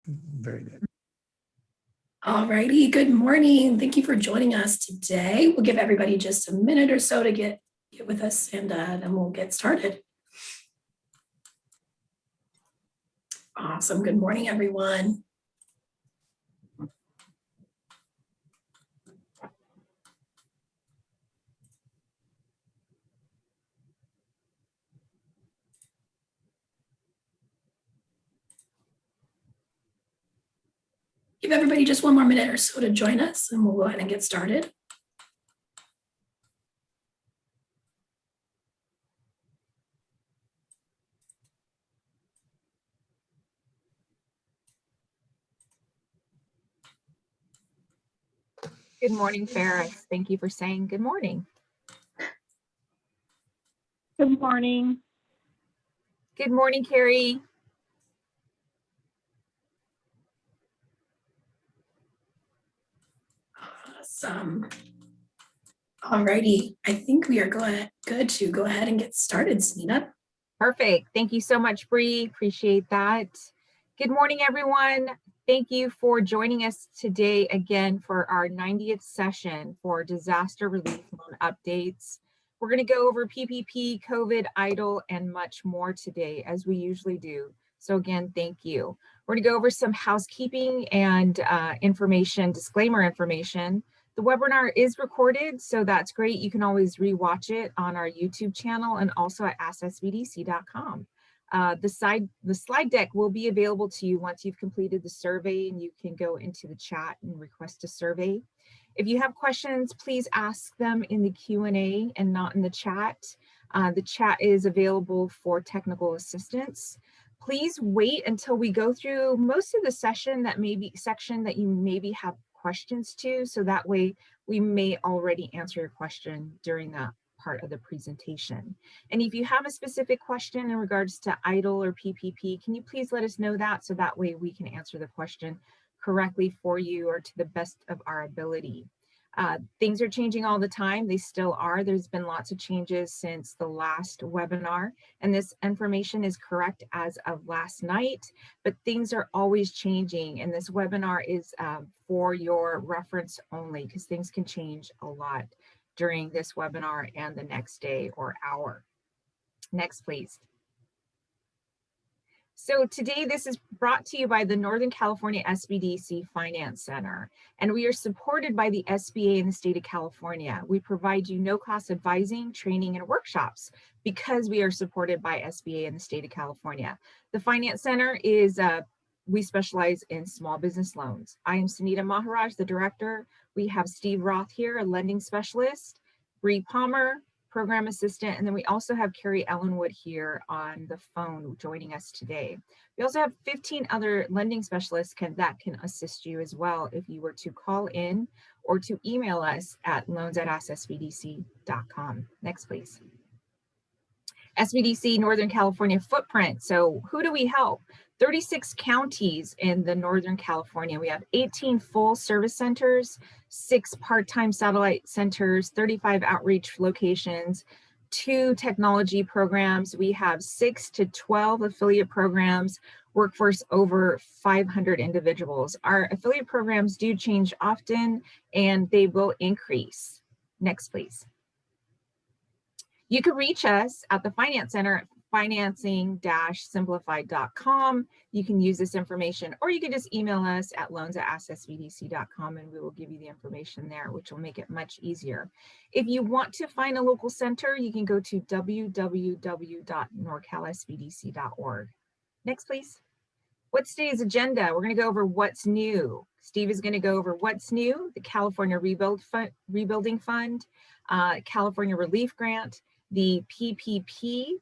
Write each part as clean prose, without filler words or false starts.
Very good. All righty, good morning. Thank you for joining us today. We'll give everybody just a minute or so to get with us, and then we'll get started. Awesome. Good morning, everyone. Give everybody just one more minute or so to join us, and we'll go ahead and get started. Good morning, Ferris. Thank you for saying good morning. Good morning. Good morning, Carrie. Awesome. All righty. I think we are good to go ahead and get started, Sunita. Perfect. Thank you so much, Bree. Appreciate that. Good morning, everyone. Thank you for joining us today again for our 90th session for disaster relief loan updates. We're going to go over PPP, COVID, EIDL, and much more today, as we usually do. So again, thank you. We're going to go over some housekeeping and information, disclaimer information. The webinar is recorded, so that's great. You can always rewatch it on our YouTube channel and also at ASKSBDC.com. The slide deck will be available to you once you've completed the survey, and you can go into the chat and request a survey. If you have questions, please ask them in the Q&A and not in the chat. The chat is available for technical assistance. Please wait until we go through most of the section that you maybe have questions to, so that way we may already answer your question during that part of the presentation. And if you have a specific question in regards to EIDL or PPP, can you please let us know that, so that way we can answer the question correctly for you or to the best of our ability. Things are changing all the time. They still are. There's been lots of changes since the last webinar, and this information is correct as of last night, but things are always changing, and this webinar is for your reference only, because things can change a lot during this webinar and the next day or hour. Next, please. So today, this is brought to you by the Northern California SBDC Finance Center, and we are supported by the SBA in the state of California. We provide you no-cost advising, training, and workshops because we are supported by SBA in the state of California. The Finance Center is, we specialize in small business loans. I am Sunita Maharaj, the director. We have Steve Roth here, a lending specialist, Bree Palmer, program assistant, and then we also have Carrie Ellenwood here on the phone joining us today. We also have 15 other lending specialists that can assist you as well if you were to call in or to email us at loans@ASKSBDC.com. Next, please. SBDC Northern California footprint. So who do we help? 36 counties in the Northern California. We have 18 full service centers, 6 part-time satellite centers, 35 outreach locations, 2 technology programs. We have 6 to 12 affiliate programs, workforce over 500 individuals. Our affiliate programs do change often, and they will increase. Next, please. You can reach us at the Finance Center at financing-simplified.com. You can use this information, or you can just email us at loans@ASKSBDC.com, and we will give you the information there, which will make it much easier. If you want to find a local center, you can go to www.norcalsbdc.org. Next, please. What's today's agenda? We're going to go over what's new. Steve is going to go over what's new, the California Rebuilding Fund, California Relief Grant, the PPP,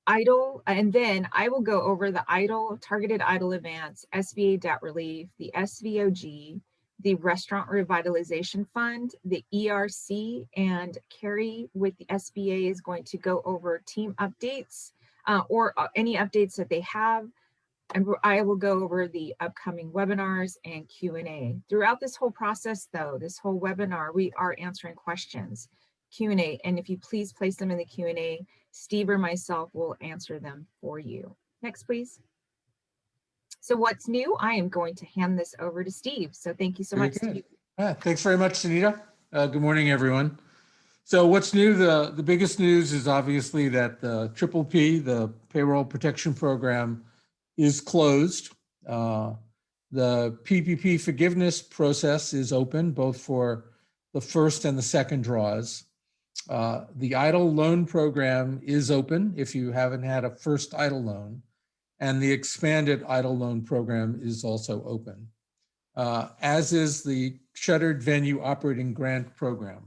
EIDL, and then I will go over the EIDL, Targeted EIDL Advance, SBA Debt Relief, the SVOG, the Restaurant Revitalization Fund, the ERC, and Carrie with the SBA is going to go over team updates or any updates that they have. And I will go over the upcoming webinars and Q&A. Throughout this whole process, though, this whole webinar, we are answering questions, Q&A, and if you please place them in the Q&A, Steve or myself will answer them for you. Next, please. So what's new? I am going to hand this over to Steve. So thank you so Very much, good. Steve. Thanks very much, Sunita. Good morning, everyone. So what's new? The biggest news is obviously that the PPP, the Payroll Protection Program, is closed. The PPP forgiveness process is open both for the first and the second draws. The EIDL loan program is open if you haven't had a first EIDL loan, and the expanded EIDL loan program is also open. As is the Shuttered Venue Operating Grant Program.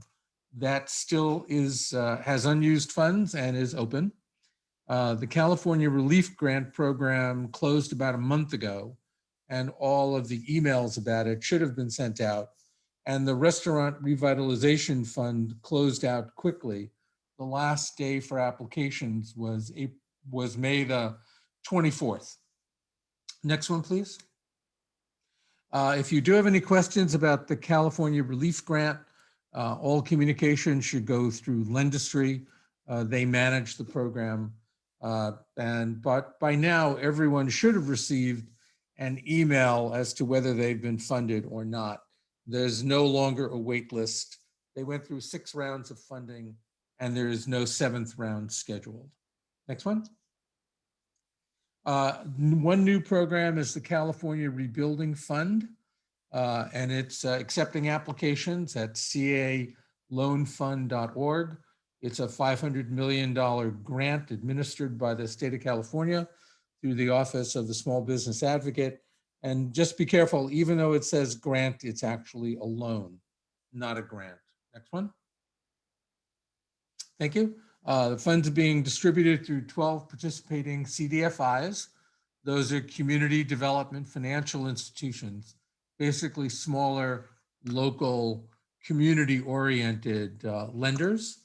That still is has unused funds and is open. The California Relief Grant Program closed about a month ago, and all of the emails about it should have been sent out. And the Restaurant Revitalization Fund closed out quickly. The last day for applications was May the 24th. Next one, please. If you do have any questions about the California Relief Grant, all communication should go through Lendistry. They manage the program. But by now, everyone should have received an email as to whether they've been funded or not. There's no longer a wait list. They went through 6 rounds of funding, and there is no 7th round scheduled. Next one. One new program is the California Rebuilding Fund, and it's accepting applications at caloanfund.org. It's a $500 million grant administered by the state of California through the Office of the Small Business Advocate. And just be careful, even though it says grant, it's actually a loan, not a grant. Next one. Thank you. The funds are being distributed through 12 participating CDFIs. Those are community development financial institutions, basically smaller, local, community-oriented lenders.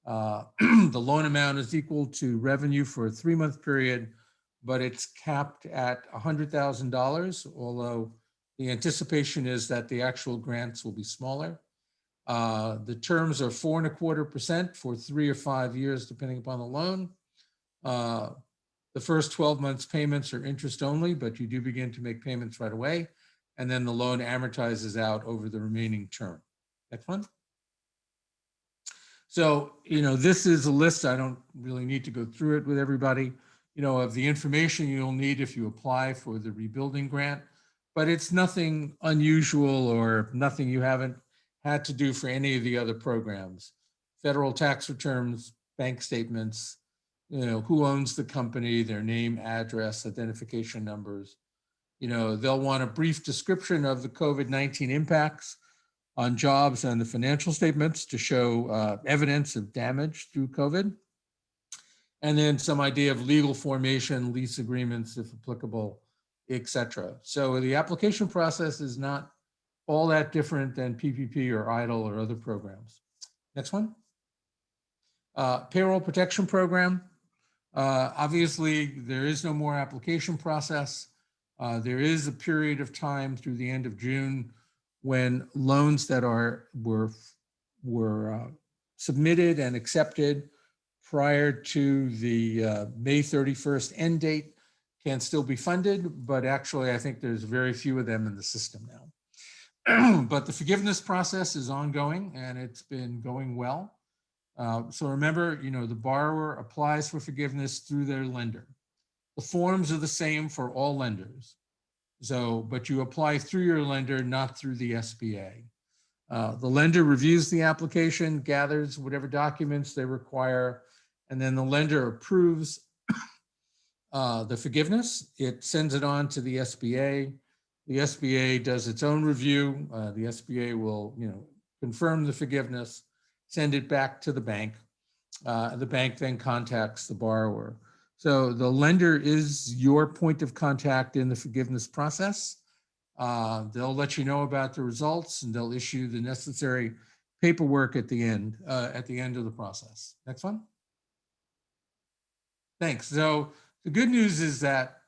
The loan amount is equal to revenue for a 3-month period, but it's capped at $100,000, although the anticipation is that the actual grants will be smaller. The terms are 4.25% for 3 or 5 years, depending upon the loan. The first 12 months payments are interest only, but you do begin to make payments right away. And then the loan amortizes out over the remaining term. Next one. So, this is a list. I don't really need to go through it with everybody, of the information you'll need if you apply for the rebuilding grant, but it's nothing unusual or nothing you haven't had to do for any of the other programs. Federal tax returns, bank statements, who owns the company, their name, address, identification numbers. They'll want a brief description of the COVID-19 impacts on jobs and the financial statements to show evidence of damage through COVID. And then some idea of legal formation, lease agreements, if applicable, et cetera. So the application process is not all that different than PPP or EIDL or other programs. Next one. Payroll Protection Program. Obviously, there is no more application process. There is a period of time through the end of June when loans that were submitted and accepted prior to the May 31st end date can still be funded, but actually I think there's very few of them in the system now. But the forgiveness process is ongoing and it's been going well. So remember, the borrower applies for forgiveness through their lender. The forms are the same for all lenders. But you apply through your lender, not through the SBA. The lender reviews the application, gathers whatever documents they require, and then the lender approves the forgiveness. It sends it on to the SBA. The SBA does its own review. The SBA will, confirm the forgiveness, send it back to the bank. The bank then contacts the borrower. So the lender is your point of contact in the forgiveness process. They'll let you know about the results and they'll issue the necessary paperwork at the end of the process. Next one. Thanks. So the good news is that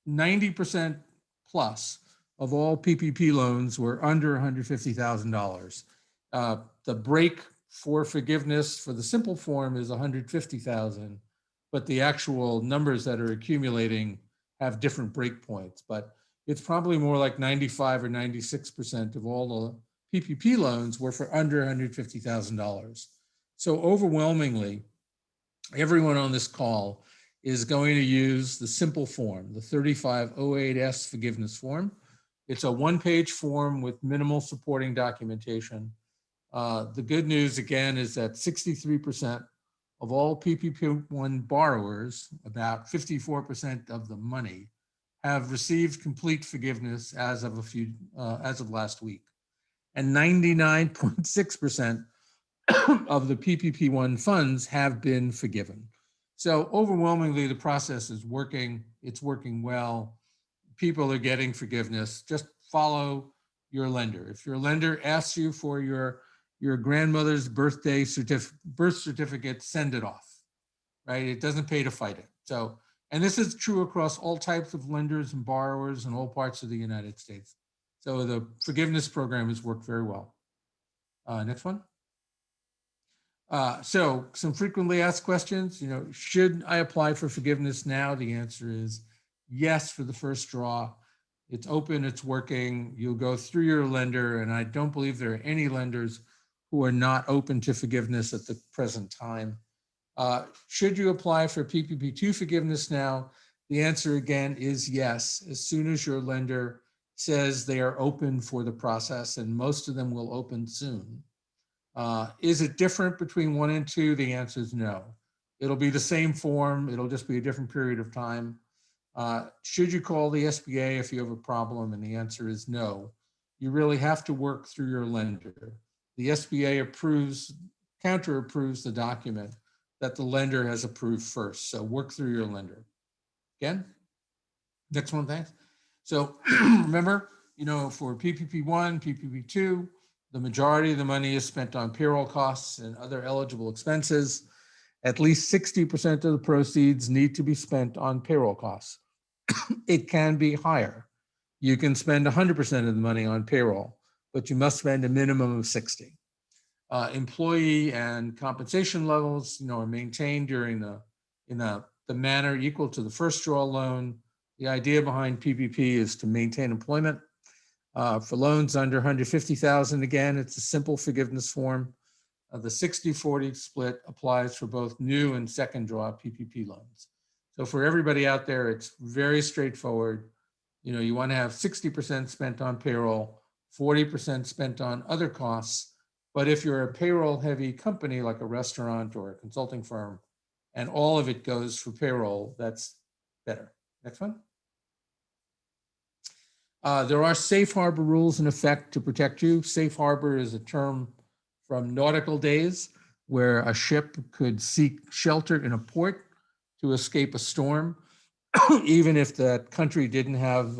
90% plus of all PPP loans were under $150,000. The break for forgiveness for the simple form is $150,000, but the actual numbers that are accumulating have different break points. But it's probably more like 95 or 96% of all the PPP loans were for under $150,000. So overwhelmingly, everyone on this call is going to use the simple form, the 3508S forgiveness form. It's a one-page form with minimal supporting documentation. The good news, again, is that 63% of all PPP-1 borrowers, about 54% of the money, have received complete forgiveness as of last week. And 99.6% of the PPP-1 funds have been forgiven. So overwhelmingly, the process is working. It's working well. People are getting forgiveness. Just follow your lender. If your lender asks you for your grandmother's birth certificate, send it off, right? It doesn't pay to fight it. So, and this is true across all types of lenders and borrowers in all parts of the United States. So the forgiveness program has worked very well. Next one. So some frequently asked questions, should I apply for forgiveness now? The answer is yes for the first draw. It's open, it's working. You'll go through your lender, and I don't believe there are any lenders who are not open to forgiveness at the present time. Should you apply for PPP2 forgiveness now? The answer again is yes, as soon as your lender says they are open for the process, and most of them will open soon. Is it different between 1 and 2? The answer is no. It'll be the same form. It'll just be a different period of time. Should you call the SBA if you have a problem? And the answer is no. You really have to work through your lender. The SBA counter approves the document that the lender has approved first. So work through your lender. Again, next one, thanks. So remember, for PPP1, PPP2, the majority of the money is spent on payroll costs and other eligible expenses. At least 60% of the proceeds need to be spent on payroll costs. It can be higher. You can spend 100% of the money on payroll, but you must spend a minimum of 60. Employee and compensation levels, are maintained in the manner equal to the first draw loan. The idea behind PPP is to maintain employment. For loans under 150,000, again, it's a simple forgiveness form. The 60-40 split applies for both new and second draw PPP loans. So for everybody out there, it's very straightforward. You want to have 60% spent on payroll, 40% spent on other costs. But if you're a payroll heavy company like a restaurant or a consulting firm, and all of it goes for payroll, that's better. Next one. There are safe harbor rules in effect to protect you. Safe harbor is a term from nautical days where a ship could seek shelter in a port to escape a storm, even if that country didn't have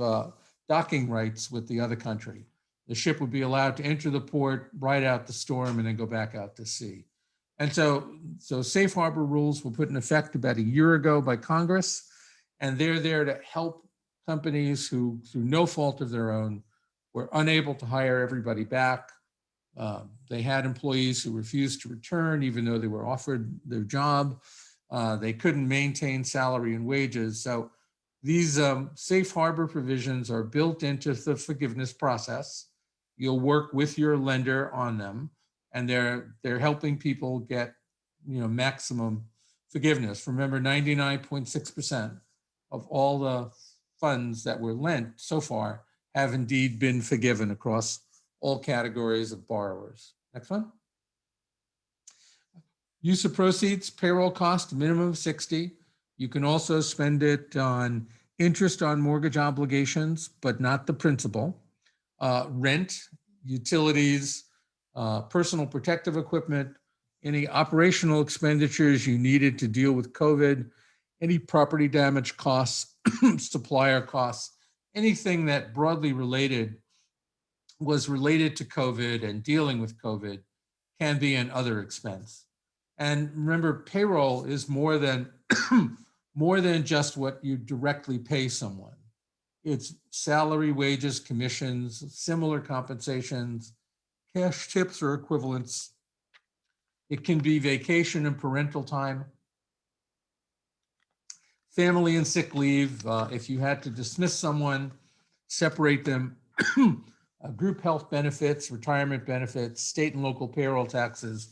docking rights with the other country. The ship would be allowed to enter the port, ride out the storm, and then go back out to sea. And so safe harbor rules were put in effect about a year ago by Congress, and they're there to help companies who, through no fault of their own, were unable to hire everybody back. They had employees who refused to return even though they were offered their job. They couldn't maintain salary and wages. So these safe harbor provisions are built into the forgiveness process. You'll work with your lender on them, and they're helping people get maximum forgiveness. Remember, 99.6% of all the funds that were lent so far have indeed been forgiven across all categories of borrowers. Next one. Use of proceeds, payroll cost, minimum of 60. You can also spend it on interest on mortgage obligations, but not the principal. Rent, utilities, personal protective equipment, any operational expenditures you needed to deal with COVID, any property damage costs, supplier costs, anything that broadly was related to COVID and dealing with COVID can be an other expense. And remember, payroll is more than just what you directly pay someone. It's salary, wages, commissions, similar compensations, cash tips or equivalents. It can be vacation and parental time, family and sick leave. If you had to dismiss someone, separate them. Group health benefits, retirement benefits, state and local payroll taxes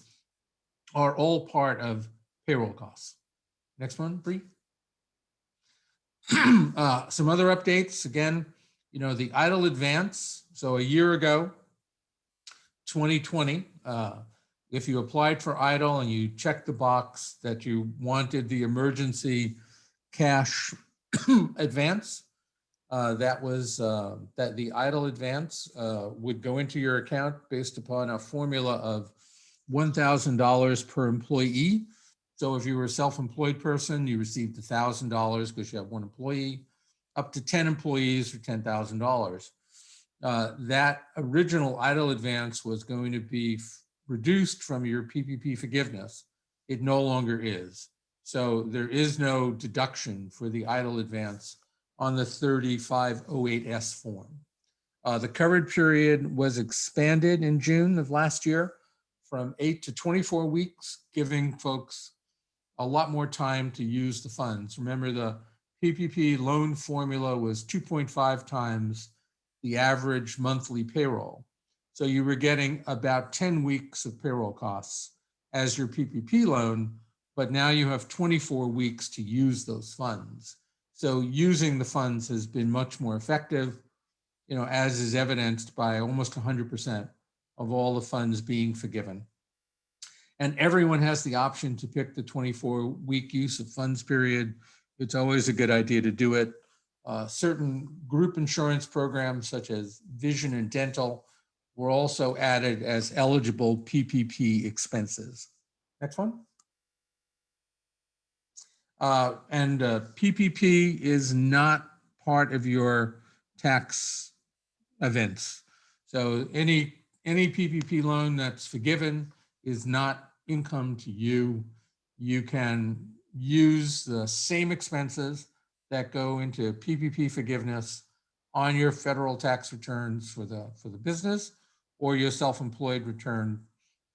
are all part of payroll costs. Next one, Bree. Some other updates. Again, the EIDL advance. So a year ago, 2020, if you applied for EIDL and you checked the box that you wanted the emergency cash advance, that the EIDL advance would go into your account based upon a formula of $1,000 per employee. So if you were a self-employed person, you received $1,000 because you have one employee, up to 10 employees for $10,000. That original EIDL advance was going to be reduced from your PPP forgiveness. It no longer is. So there is no deduction for the EIDL advance on the 3508S form. The coverage period was expanded in June of last year from 8 to 24 weeks, giving folks a lot more time to use the funds. Remember, the PPP loan formula was 2.5 times the average monthly payroll. So you were getting about 10 weeks of payroll costs as your PPP loan, but now you have 24 weeks to use those funds. So using the funds has been much more effective, as is evidenced by almost 100% of all the funds being forgiven. And everyone has the option to pick the 24-week use of funds period. It's always a good idea to do it. Certain group insurance programs such as vision and dental were also added as eligible PPP expenses. Next one. PPP is not part of your tax events. So any PPP loan that's forgiven is not income to you. You can use the same expenses that go into PPP forgiveness on your federal tax returns for the business or your self-employed return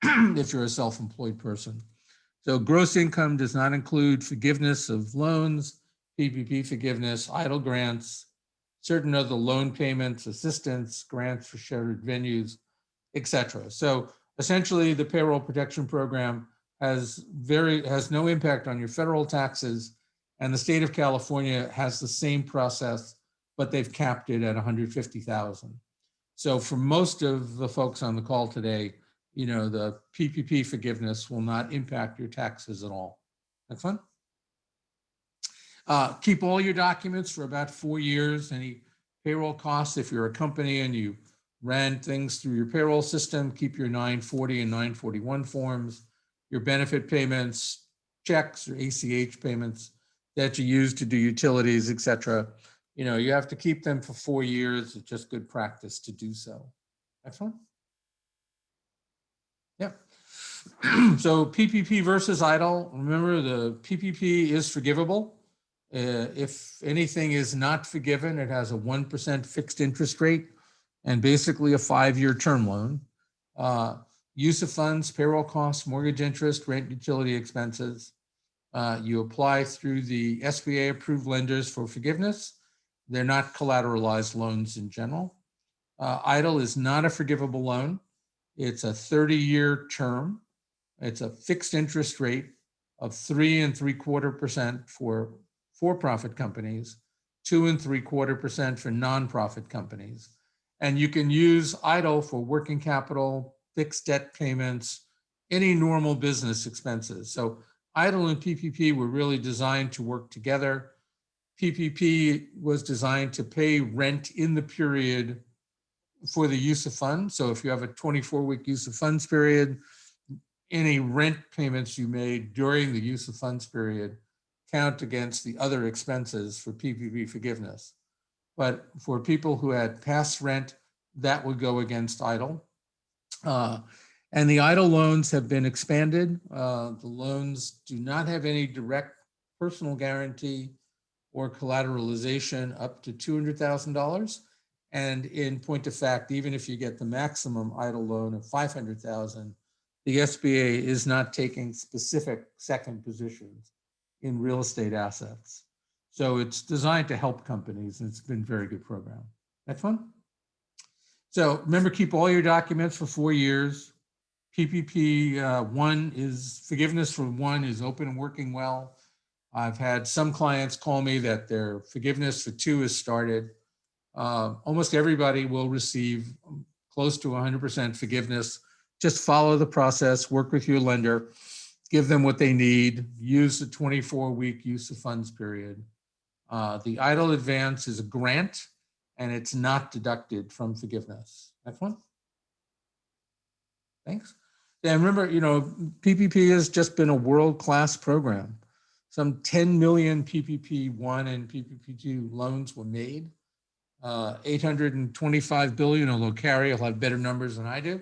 if you're a self-employed person. So gross income does not include forgiveness of loans, PPP forgiveness, EIDL grants, certain other loan payments, assistance, grants for shared venues, etc. So essentially, the Payroll Protection Program has no impact on your federal taxes, and the state of California has the same process, but they've capped it at $150,000. So for most of the folks on the call today, the PPP forgiveness will not impact your taxes at all. Next one. Keep all your documents for about 4 years. Any payroll costs, if you're a company and you ran things through your payroll system, keep your 940 and 941 forms, your benefit payments, checks or ACH payments that you use to do utilities, etc. You have to keep them for 4 years. It's just good practice to do so. Next one. Yep. So PPP versus EIDL. Remember, the PPP is forgivable. If anything is not forgiven, it has a 1% fixed interest rate and basically a 5-year term loan. Use of funds, payroll costs, mortgage interest, rent, utility expenses. You apply through the SBA approved lenders for forgiveness. They're not collateralized loans in general. EIDL is not a forgivable loan. It's a 30-year term. It's a fixed interest rate of 3 3/4% for for-profit companies, 2 3/4% for nonprofit companies. And you can use EIDL for working capital, fixed debt payments, any normal business expenses. So EIDL and PPP were really designed to work together. PPP was designed to pay rent in the period for the use of funds. So if you have a 24-week use of funds period, any rent payments you made during the use of funds period count against the other expenses for PPP forgiveness. But for people who had past rent, that would go against EIDL. And the EIDL loans have been expanded. The loans do not have any direct personal guarantee or collateralization up to $200,000. And in point of fact, even if you get the maximum EIDL loan of $500,000, the SBA is not taking specific second positions in real estate assets. So it's designed to help companies, and it's been a very good program. Next one. So remember, keep all your documents for 4 years. PPP forgiveness for one is open and working well. I've had some clients call me that their forgiveness for 2 has started. Almost everybody will receive close to 100% forgiveness. Just follow the process, work with your lender, give them what they need, use the 24-week use of funds period. The EIDL advance is a grant and it's not deducted from forgiveness. Next one. Thanks. And remember, PPP has just been a world-class program. Some 10 million PPP1 and PPP2 loans were made. 825 billion, although Carrie will have better numbers than I do,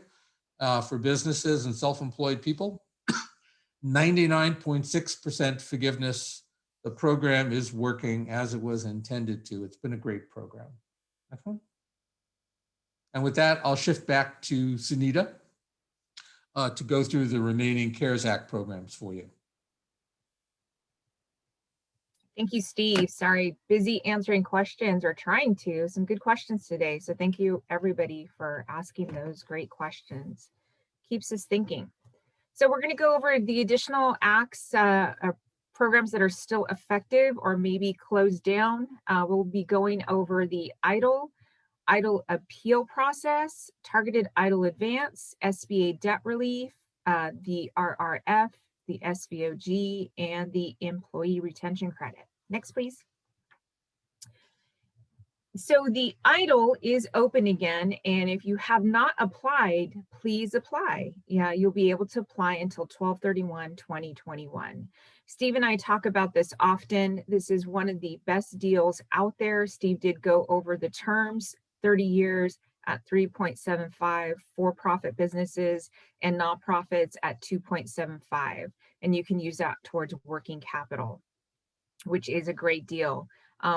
for businesses and self-employed people. 99.6% forgiveness. The program is working as it was intended to. It's been a great program. Next one. And with that, I'll shift back to Sunita to go through the remaining CARES Act programs for you. Thank you, Steve. Sorry, busy answering questions or trying to. Some good questions today. So thank you, everybody, for asking those great questions. Keeps us thinking. So we're going to go over the additional acts, programs that are still effective or maybe closed down. We'll be going over the EIDL appeal process, targeted EIDL advance, SBA debt relief, the RRF, the SVOG, and the employee retention credit. Next, please. So the EIDL is open again, and if you have not applied, please apply. Yeah, you'll be able to apply until 12/31/2021. Steve and I talk about this often. This is one of the best deals out there. Steve did go over the terms, 30 years at 3.75, for-profit businesses and nonprofits at 2.75. And you can use that towards working capital, which is a great deal.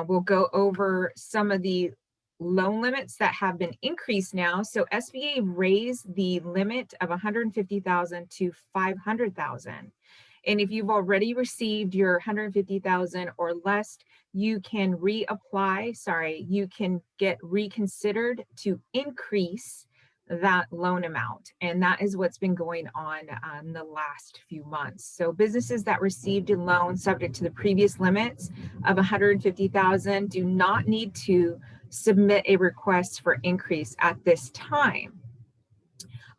We'll go over some of the loan limits that have been increased now. So SBA raised the limit of 150,000 to 500,000. And if you've already received your 150,000 or less, you can you can get reconsidered to increase that loan amount. And that is what's been going on in the last few months. So businesses that received a loan subject to the previous limits of 150,000 do not need to submit a request for increase at this time.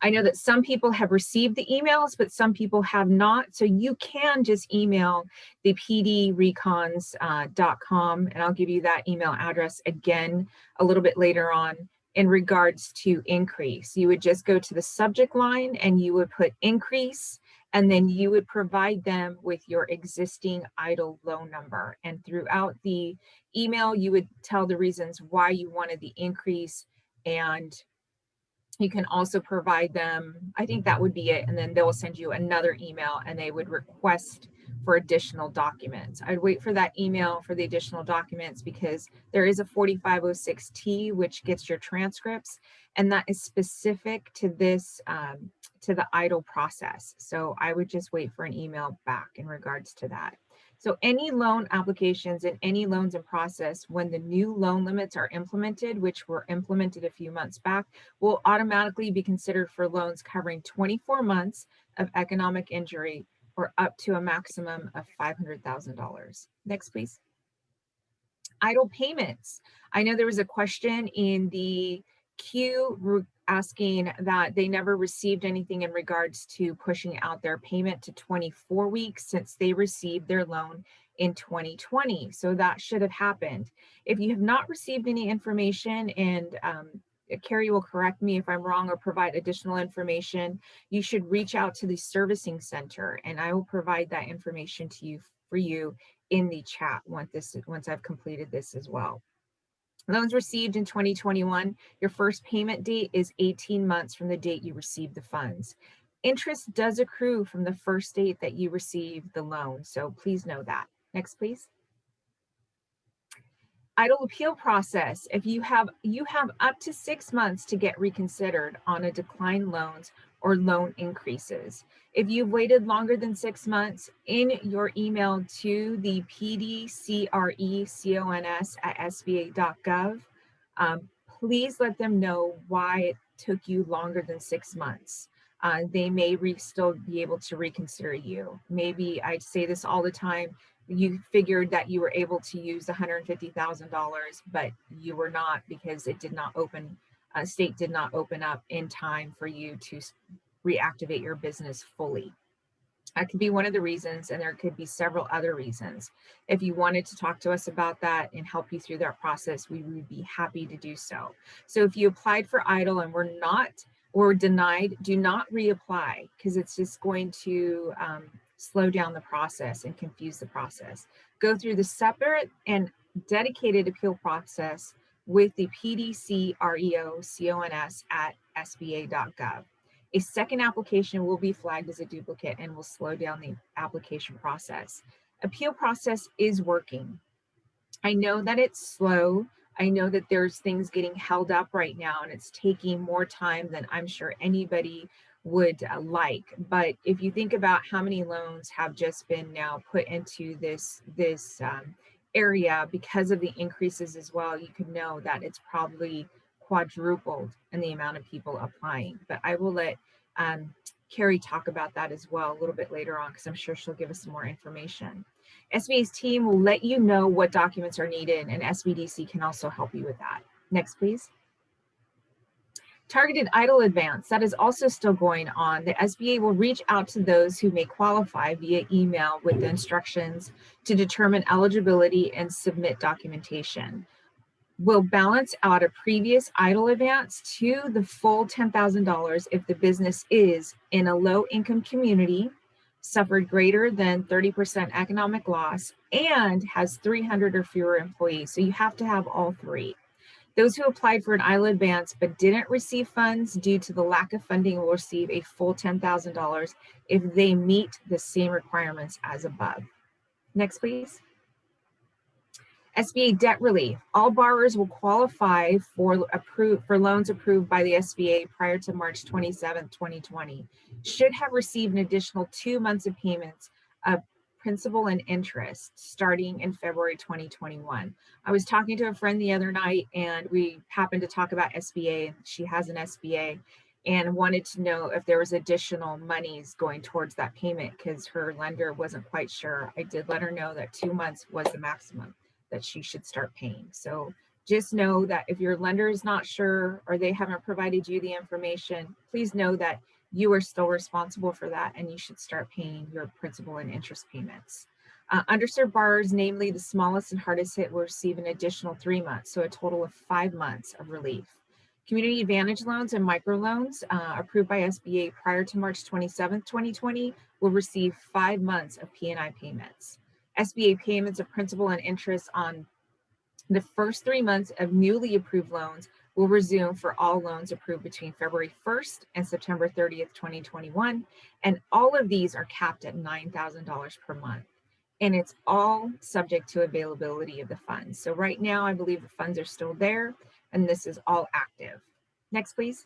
I know that some people have received the emails, but some people have not. So you can just email the pdrecons.com, and I'll give you that email address again a little bit later on. In regards to increase, you would just go to the subject line and you would put increase, and then you would provide them with your existing EIDL loan number. And throughout the email, you would tell the reasons why you wanted the increase, and you can also provide them, I think that would be it, and then they will send you another email and they would request for additional documents. I'd wait for that email for the additional documents because there is a 4506T which gets your transcripts, and that is specific to this, to the EIDL process. So I would just wait for an email back in regards to that. So any loan applications and any loans in process when the new loan limits are implemented, which were implemented a few months back, will automatically be considered for loans covering 24 months of economic injury or up to a maximum of $500,000. Next, please. EIDL payments. I know there was a question in the queue asking that they never received anything in regards to pushing out their payment to 24 weeks since they received their loan in 2020. So that should have happened. If you have not received any information, and Carrie will correct me if I'm wrong or provide additional information, you should reach out to the servicing center, and I will provide that information to you for you in the chat once I've completed this as well. Loans received in 2021, your first payment date is 18 months from the date you received the funds. Interest does accrue from the first date that you received the loan, so please know that. Next, please. EIDL appeal process. If you have up to 6 months to get reconsidered on a declined loans or loan increases. If you've waited longer than 6 months, in your email to the pdcrecons@sba.gov, please let them know why it took you longer than 6 months. They may still be able to reconsider you. Maybe I say this all the time. You figured that you were able to use $150,000, but you were not because it did not open, state did not open up in time for you to reactivate your business fully. That could be one of the reasons, and there could be several other reasons. If you wanted to talk to us about that and help you through that process, we would be happy to do so. So if you applied for EIDL and were denied, do not reapply, because it's just going to slow down the process and confuse the process. Go through the separate and dedicated appeal process with the PDC REO CONS at SBA.gov. A second application will be flagged as a duplicate and will slow down the application process. Appeal process is working. I know that it's slow. I know that there's things getting held up right now, and it's taking more time than I'm sure anybody would like. But if you think about how many loans have just been now put into this area because of the increases as well, you could know that it's probably quadrupled in the amount of people applying. But I will let Carrie talk about that as well a little bit later on, because I'm sure she'll give us some more information. SBA's team will let you know what documents are needed, and SBDC can also help you with that. Next, please. Targeted EIDL advance, that is also still going on. The SBA will reach out to those who may qualify via email with the instructions to determine eligibility and submit documentation. Will balance out a previous EIDL advance to the full $10,000 if the business is in a low-income community, suffered greater than 30% economic loss, and has 300 or fewer employees. So you have to have all three. Those who applied for an EIDL advance but didn't receive funds due to the lack of funding will receive a full $10,000 if they meet the same requirements as above. Next, please. SBA Debt Relief. All borrowers will qualify for loans approved by the SBA prior to March 27, 2020. Should have received an additional 2 months of payments of principal and interest starting in February 2021. I was talking to a friend the other night, and we happened to talk about SBA. She has an SBA and wanted to know if there was additional monies going towards that payment because her lender wasn't quite sure. I did let her know that 2 months was the maximum that she should start paying. So just know that if your lender is not sure or they haven't provided you the information, please know that you are still responsible for that and you should start paying your principal and interest payments. Underserved borrowers, namely the smallest and hardest hit, will receive an additional 3 months, so a total of 5 months of relief. Community Advantage loans and microloans approved by SBA prior to March 27, 2020 will receive 5 months of P&I payments. SBA payments of principal and interest on the first 3 months of newly approved loans will resume for all loans approved between February 1st and September 30th, 2021. And all of these are capped at $9,000 per month. And it's all subject to availability of the funds. So right now, I believe the funds are still there and this is all active. Next, please.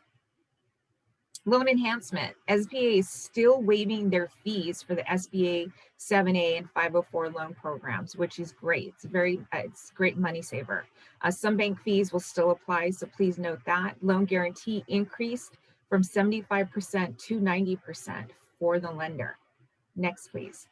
Loan enhancement. SBA is still waiving their fees for the SBA 7A and 504 loan programs, which is great. It's a great money saver. Some bank fees will still apply, so please note that. Loan guarantee increased from 75% to 90% for the lender. Next, please.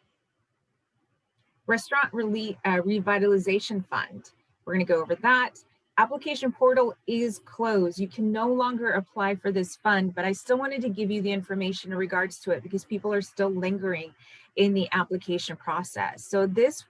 Restaurant Revitalization Fund. We're going to go over that. Application portal is closed. You can no longer apply for this fund, but I still wanted to give you the information in regards to it because people are still lingering in the application process. So this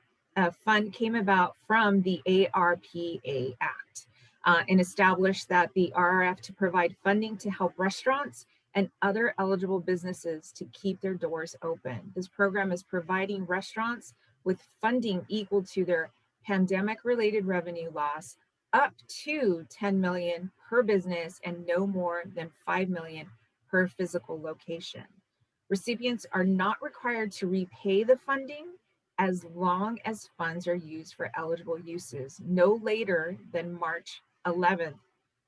fund came about from the ARPA Act and established that the RRF to provide funding to help restaurants and other eligible businesses to keep their doors open. This program is providing restaurants with funding equal to their pandemic-related revenue loss up to $10 million per business and no more than $5 million per physical location. Recipients are not required to repay the funding as long as funds are used for eligible uses no later than March 11th,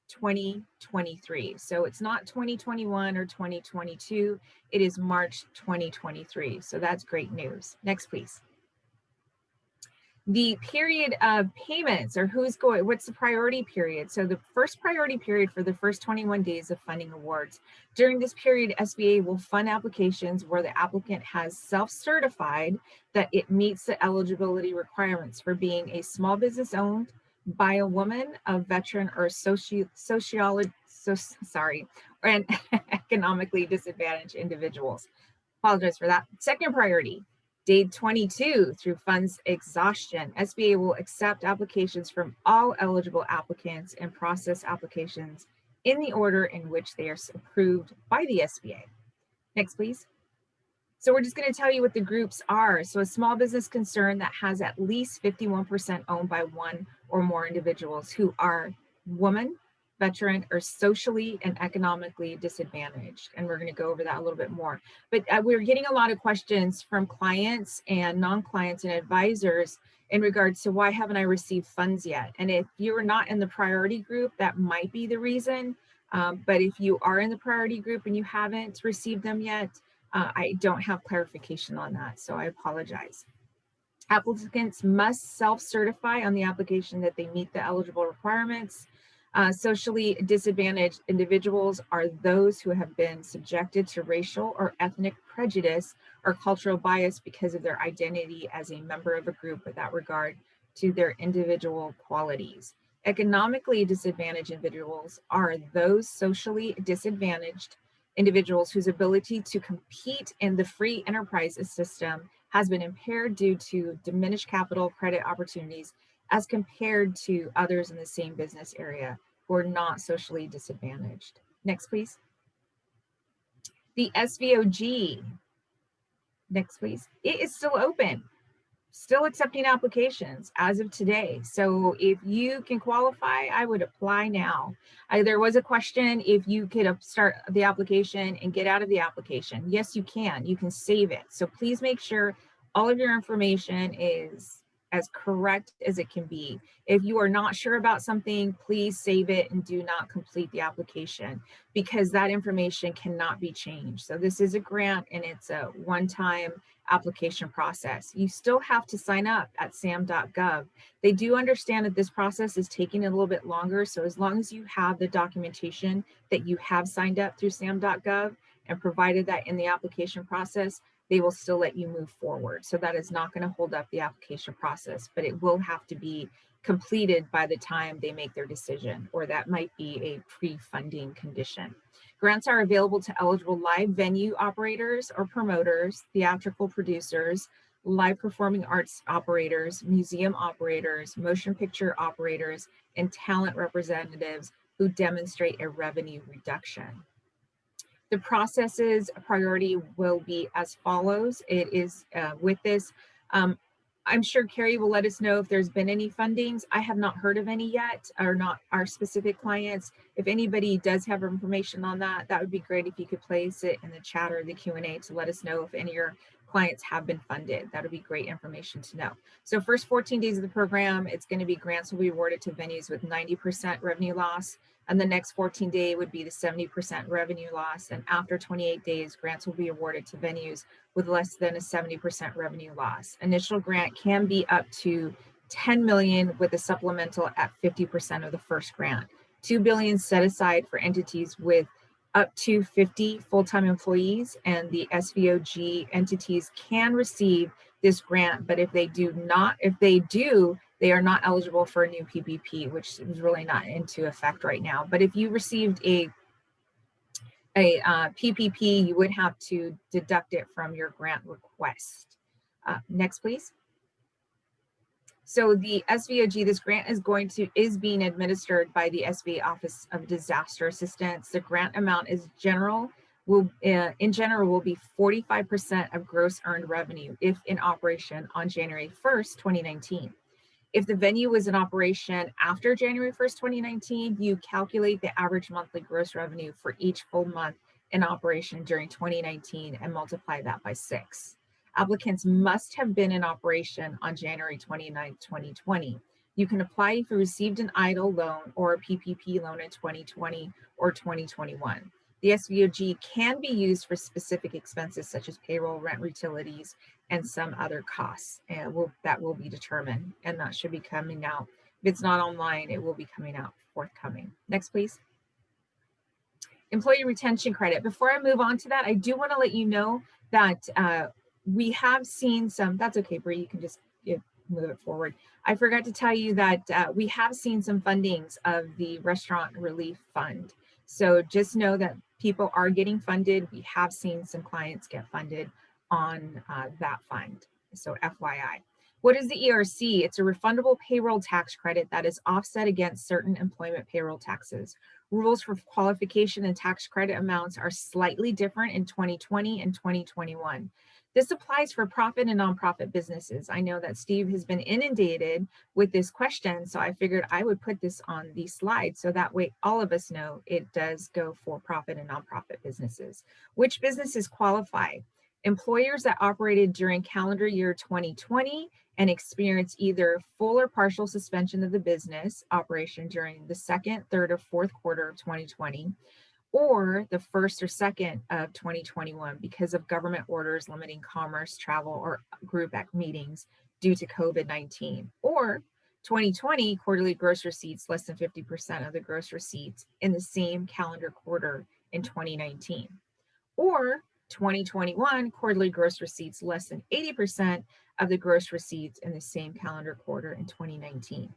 2023. So it's not 2021 or 2022, it is March 2023. So that's great news. Next, please. The period of payments, or what's the priority period? So the first priority period for the first 21 days of funding awards. During this period, SBA will fund applications where the applicant has self-certified that it meets the eligibility requirements for being a small business owned by a woman, a veteran, or and economically disadvantaged individuals. Apologize for that. Second priority, day 22 through funds exhaustion. SBA will accept applications from all eligible applicants and process applications in the order in which they are approved by the SBA. Next, please. So we're just going to tell you what the groups are. So a small business concern that has at least 51% owned by one or more individuals who are woman, veteran, or socially and economically disadvantaged. And we're going to go over that a little bit more. But we're getting a lot of questions from clients and non-clients and advisors in regards to why haven't I received funds yet? And if you're not in the priority group, that might be the reason. But if you are in the priority group and you haven't received them yet, I don't have clarification on that, so I apologize. Applicants must self-certify on the application that they meet the eligible requirements. Socially disadvantaged individuals are those who have been subjected to racial or ethnic prejudice or cultural bias because of their identity as a member of a group without regard to their individual qualities. Economically disadvantaged individuals are those socially disadvantaged individuals whose ability to compete in the free enterprise system has been impaired due to diminished capital credit opportunities as compared to others in the same business area who are not socially disadvantaged. Next, please. The SVOG. Next, please. It is still open, still accepting applications as of today. So if you can qualify, I would apply now. There was a question if you could start the application and get out of the application. Yes, you can. You can save it. So please make sure all of your information is as correct as it can be. If you are not sure about something, please save it and do not complete the application because that information cannot be changed. So this is a grant and it's a one-time application process. You still have to sign up at sam.gov. They do understand that this process is taking a little bit longer. So as long as you have the documentation that you have signed up through sam.gov and provided that in the application process, they will still let you move forward. So that is not going to hold up the application process, but it will have to be completed by the time they make their decision, or that might be a pre-funding condition. Grants are available to eligible live venue operators or promoters, theatrical producers, live performing arts operators, museum operators, motion picture operators, and talent representatives who demonstrate a revenue reduction. The process's priority will be as follows. It is with this, I'm sure Carrie will let us know if there's been any fundings. I have not heard of any yet, or not our specific clients. If anybody does have information on that, that would be great if you could place it in the chat or the Q&A to let us know if any of your clients have been funded. That would be great information to know. So first 14 days of the program, it's going to be grants will be awarded to venues with 90% revenue loss. And the next 14 day would be the 70% revenue loss. And after 28 days, grants will be awarded to venues with less than a 70% revenue loss. Initial grant can be up to 10 million with a supplemental at 50% of the first grant. 2 billion set aside for entities with up to 50 full-time employees, and the SVOG entities can receive this grant, but if they do, they are not eligible for a new PPP, which is really not into effect right now. But if you received a PPP, you would have to deduct it from your grant request. Next, please. So the SVOG, this grant is being administered by the SBA Office of Disaster Assistance. The grant amount is in general will be 45% of gross earned revenue if in operation on January 1st, 2019. If the venue was in operation after January 1st, 2019, you calculate the average monthly gross revenue for each full month in operation during 2019 and multiply that by 6. Applicants must have been in operation on January 29th, 2020. You can apply if you received an EIDL loan or a PPP loan in 2020 or 2021. The SVOG can be used for specific expenses such as payroll, rent, utilities, and some other costs. And that will be determined, and that should be coming out. If it's not online, it will be coming out forthcoming. Next, please. Employee retention credit. Before I move on to that, I do want to let you know that we have seen some, that's okay, Bree, you can just move it forward. I forgot to tell you that we have seen some fundings of the Restaurant Relief Fund. So just know that people are getting funded. We have seen some clients get funded on that fund. So FYI. What is the ERC? It's a refundable payroll tax credit that is offset against certain employment payroll taxes. Rules for qualification and tax credit amounts are slightly different in 2020 and 2021. This applies for profit and nonprofit businesses. I know that Steve has been inundated with this question, so I figured I would put this on the slide so that way all of us know it does go for profit and nonprofit businesses. Which businesses qualify? Employers that operated during calendar year 2020 and experienced either full or partial suspension of the business operation during the second, third, or fourth quarter of 2020, or the first or second of 2021 because of government orders limiting commerce, travel, or group meetings due to COVID-19, or 2020 quarterly gross receipts less than 50% of the gross receipts in the same calendar quarter in 2019, or 2021 quarterly gross receipts less than 80% of the gross receipts in the same calendar quarter in 2019.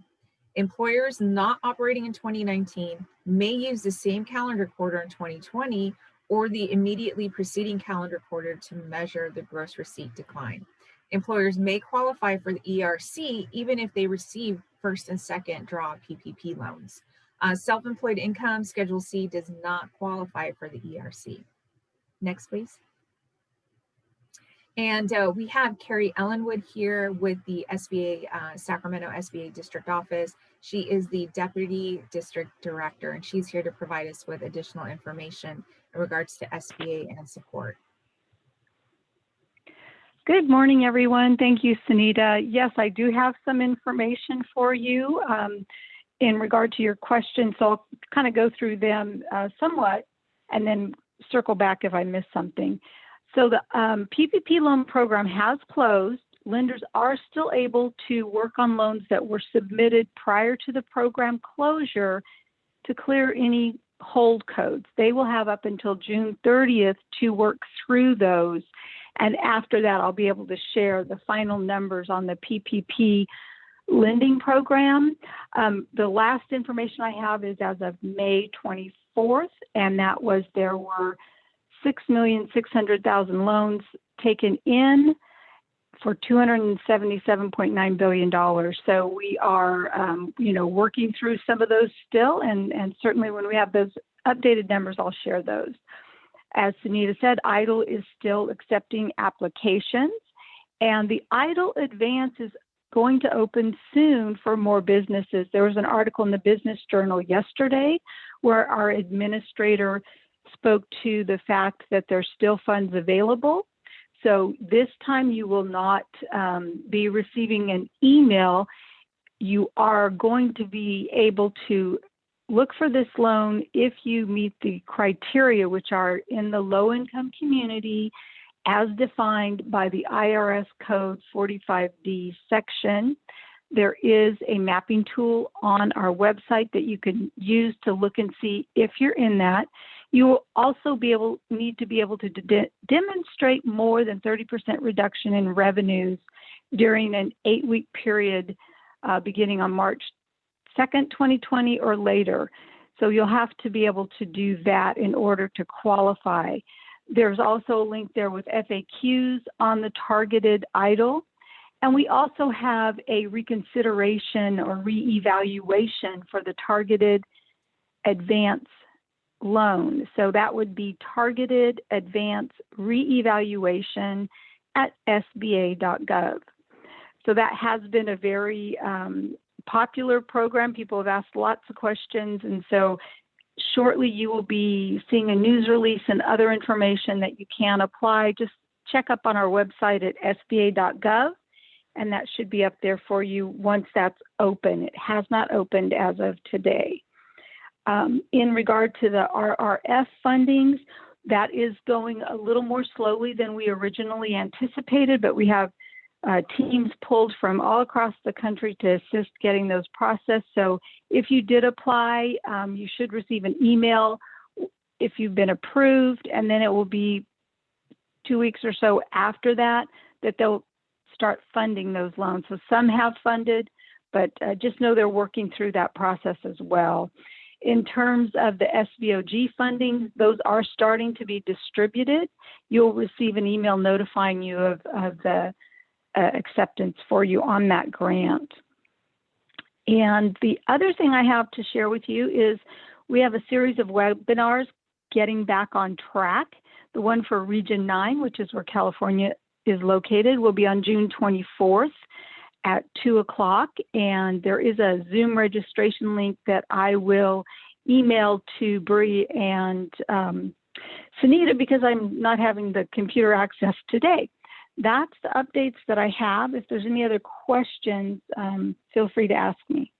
Employers not operating in 2019 may use the same calendar quarter in 2020 or the immediately preceding calendar quarter to measure the gross receipt decline. Employers may qualify for the ERC even if they receive first and second draw PPP loans. Self-employed income, Schedule C, does not qualify for the ERC. Next, please. And we have Carrie Ellenwood here with the SBA, Sacramento SBA District Office. She is the Deputy District Director, and she's here to provide us with additional information in regards to SBA and support. Good morning, everyone. Thank you, Sunita. Yes, I do have some information for you in regard to your questions. So I'll kind of go through them somewhat and then circle back if I miss something. So the PPP loan program has closed. Lenders are still able to work on loans that were submitted prior to the program closure to clear any hold codes. They will have up until June 30th to work through those. And after that, I'll be able to share the final numbers on the PPP lending program. The last information I have is as of May 24th, and that was there were 6,600,000 loans taken in for $277.9 billion. So we are, working through some of those still, and certainly when we have those updated numbers, I'll share those. As Sunita said, EIDL is still accepting applications, and the EIDL advance is going to open soon for more businesses. There was an article in the Business Journal yesterday where our administrator spoke to the fact that there's still funds available. So this time you will not be receiving an email. You are going to be able to look for this loan if you meet the criteria, which are in the low-income community as defined by the IRS Code 45D section. There is a mapping tool on our website that you can use to look and see if you're in that. You will also need to be able to demonstrate more than 30% reduction in revenues during an 8-week period beginning on March 2nd, 2020 or later. So you'll have to be able to do that in order to qualify. There's also a link there with FAQs on the targeted EIDL. And we also have a reconsideration or reevaluation for the targeted advance loan. So that would be targeted advance reevaluation at SBA.gov. So that has been a very popular program. People have asked lots of questions. And so shortly you will be seeing a news release and other information that you can apply. Just check up on our website at SBA.gov. And that should be up there for you once that's open. It has not opened as of today. In regard to the RRF fundings, that is going a little more slowly than we originally anticipated, but we have teams pulled from all across the country to assist getting those processed. So if you did apply, you should receive an email if you've been approved, and then it will be 2 weeks or so after that they'll start funding those loans. So some have funded, but just know they're working through that process as well. In terms of the SBOG funding, those are starting to be distributed. You'll receive an email notifying you of the acceptance for you on that grant. And the other thing I have to share with you is we have a series of webinars getting back on track. The one for Region 9, which is where California is located, will be on June 24th at 2 o'clock. And there is a Zoom registration link that I will email to Bree and Sunita because I'm not having the computer access today. That's the updates that I have. If there's any other questions, feel free to ask me.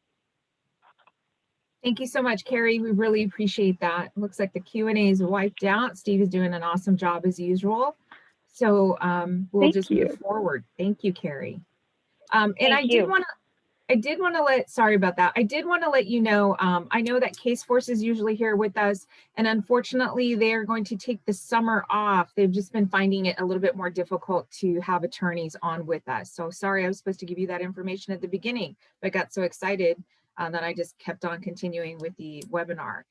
Thank you so much, Carrie. We really appreciate that. Looks like the Q&A is wiped out. Steve is doing an awesome job as usual. So we'll just move forward. Thank you, Carrie. And I did want to let, sorry about that. I did want to let you know, I know that Case Force is usually here with us, and unfortunately they are going to take the summer off. They've just been finding it a little bit more difficult to have attorneys on with us. So sorry, I was supposed to give you that information at the beginning, but I got so excited that I just kept on continuing with the webinar.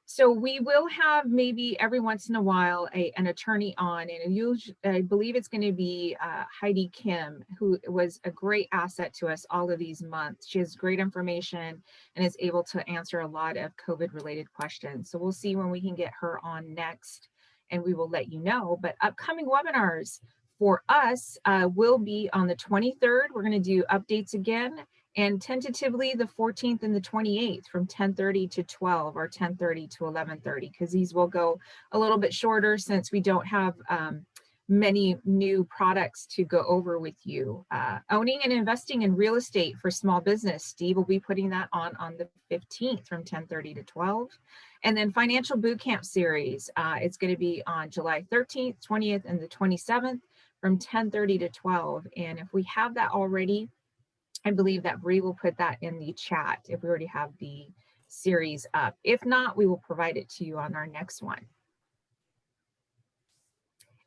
So we will have maybe every once in a while an attorney on, and I believe it's going to be Heidi Kim, who was a great asset to us all of these months. She has great information and is able to answer a lot of COVID related questions. So we'll see when we can get her on next, and we will let you know. But upcoming webinars for us will be on the 23rd. We're going to do updates again. And tentatively the 14th and the 28th from 10:30 to 12 or 10:30 to 11:30, because these will go a little bit shorter since we don't have many new products to go over with you. Owning and investing in real estate for small business. Steve will be putting that on the 15th from 10:30 to 12. And then financial bootcamp series. It's going to be on July 13th, 20th, and the 27th from 10:30 to 12. And if we have that already, I believe that Bree will put that in the chat if we already have the series up. If not, we will provide it to you on our next one.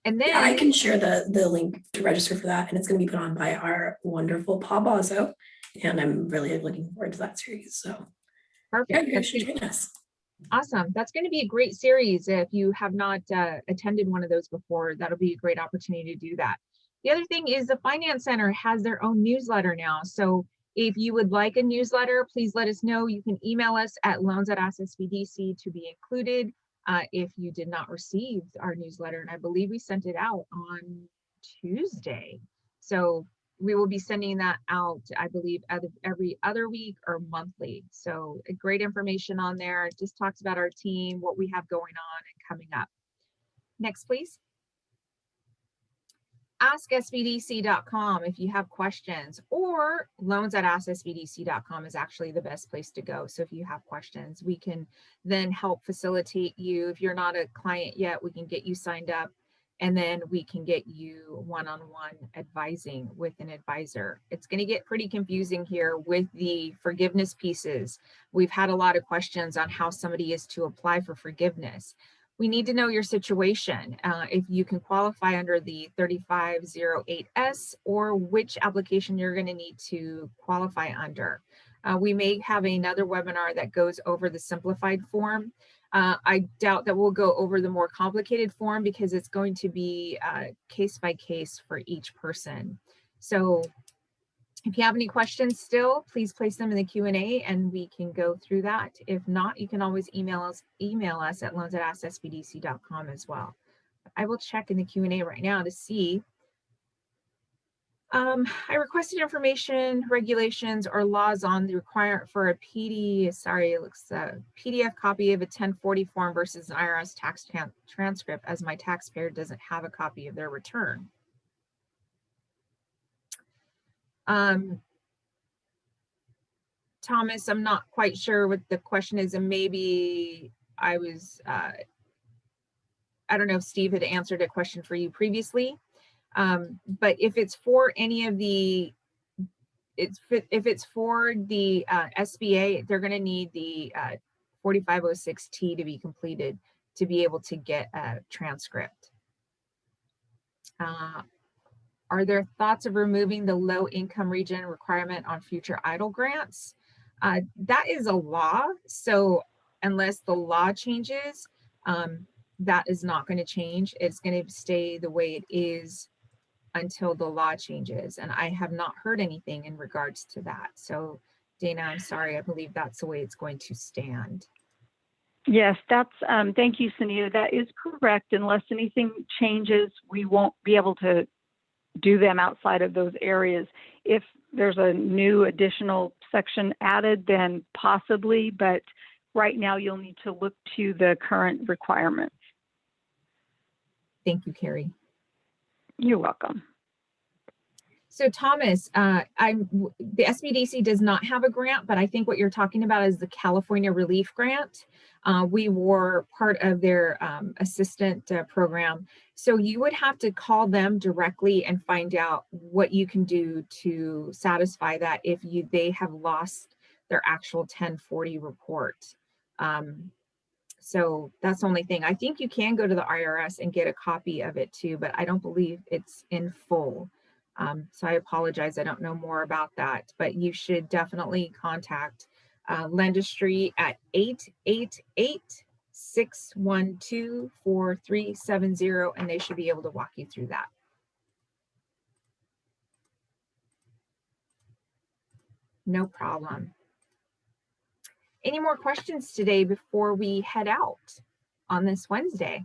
And then I can share the link to register for that, and it's going to be put on by our wonderful Paul Bozzo, and I'm really looking forward to that series. So perfect. Yeah, you guys should join us. Awesome. That's going to be a great series. If you have not attended one of those before, that'll be a great opportunity to do that. The other thing is the Finance Center has their own newsletter now. So if you would like a newsletter, please let us know. You can email us at loans@ASKSBDC to be included if you did not receive our newsletter. And I believe we sent it out on Tuesday. So we will be sending that out, I believe, every other week or monthly. So great information on there. It just talks about our team, what we have going on and coming up. Next, please. AskSBDC.com if you have questions, or loans@AskSBDC.com is actually the best place to go. So if you have questions, we can then help facilitate you. If you're not a client yet, we can get you signed up, and then we can get you one-on-one advising with an advisor. It's going to get pretty confusing here with the forgiveness pieces. We've had a lot of questions on how somebody is to apply for forgiveness. We need to know your situation, if you can qualify under the 3508S or which application you're going to need to qualify under. We may have another webinar that goes over the simplified form. I doubt that we'll go over the more complicated form because it's going to be case by case for each person. So if you have any questions still, please place them in the Q&A and we can go through that. If not, you can always email us at loans@AskSBDC.com as well. I will check in the Q&A right now to see. I requested information, regulations, or laws on the requirement for a PDF copy of a 1040 form versus an IRS tax transcript, as my taxpayer doesn't have a copy of their return. Thomas, I'm not quite sure what the question is, and maybe I don't know if Steve had answered a question for you previously. But if it's for any of the, if it's for the SBA, they're going to need the 4506T to be completed to be able to get a transcript. Are there thoughts of removing the low income region requirement on future EIDL grants? That is a law. So unless the law changes, that is not going to change. It's going to stay the way it is until the law changes. And I have not heard anything in regards to that. So Dana, I'm sorry, I believe that's the way it's going to stand. Yes, that's, thank you, Sunita. That is correct. Unless anything changes, we won't be able to do them outside of those areas. If there's a new additional section added, then possibly, but right now you'll need to look to the current requirements. Thank you, Carrie. You're welcome. So Thomas, the SBDC does not have a grant, but I think what you're talking about is the California Relief Grant. We were part of their assistant program. So you would have to call them directly and find out what you can do to satisfy that if they have lost their actual 1040 report. So that's the only thing. I think you can go to the IRS and get a copy of it too, but I don't believe it's in full. So I apologize, I don't know more about that, but you should definitely contact Lendistry at 888-612-4370, and they should be able to walk you through that. No problem. Any more questions today before we head out on this Wednesday?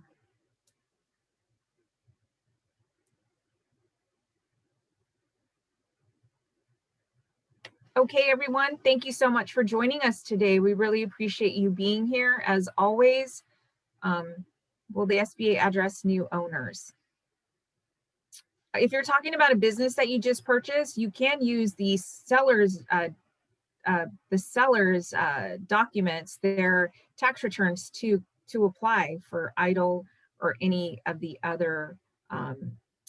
Okay, everyone, thank you so much for joining us today. We really appreciate you being here. As always, will the SBA address new owners? If you're talking about a business that you just purchased, you can use the seller's documents, their tax returns to apply for EIDL or any of the other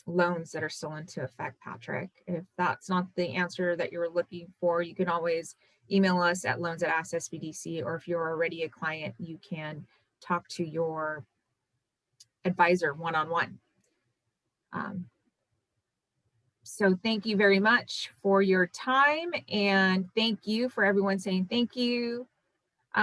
loans that are still into effect, Patrick. If that's not the answer that you're looking for, you can always email us at loans@ASKSBDC, or if you're already a client, you can talk to your advisor one-on-one. So thank you very much for your time, and thank you for everyone saying thank you.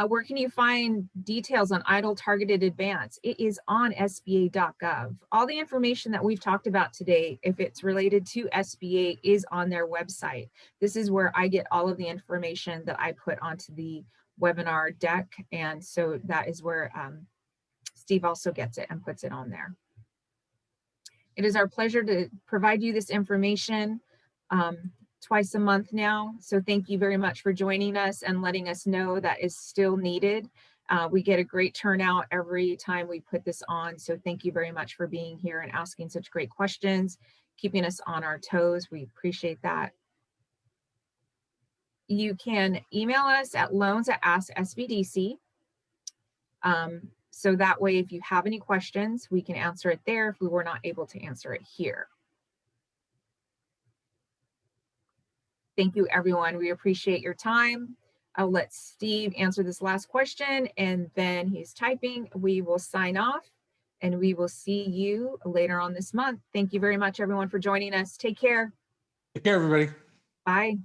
Where can you find details on EIDL Targeted Advance? It is on SBA.gov. All the information that we've talked about today, if it's related to SBA, is on their website. This is where I get all of the information that I put onto the webinar deck. And so that is where Steve also gets it and puts it on there. It is our pleasure to provide you this information twice a month now. So thank you very much for joining us and letting us know that is still needed. We get a great turnout every time we put this on. So thank you very much for being here and asking such great questions, keeping us on our toes. We appreciate that. You can email us at loans@AskSBDC. So that way, if you have any questions, we can answer it there if we were not able to answer it here. Thank you, everyone. We appreciate your time. I'll let Steve answer this last question, and then he's typing. We will sign off, and we will see you later on this month. Thank you very much, everyone, for joining us. Take care. Take care, everybody. Bye.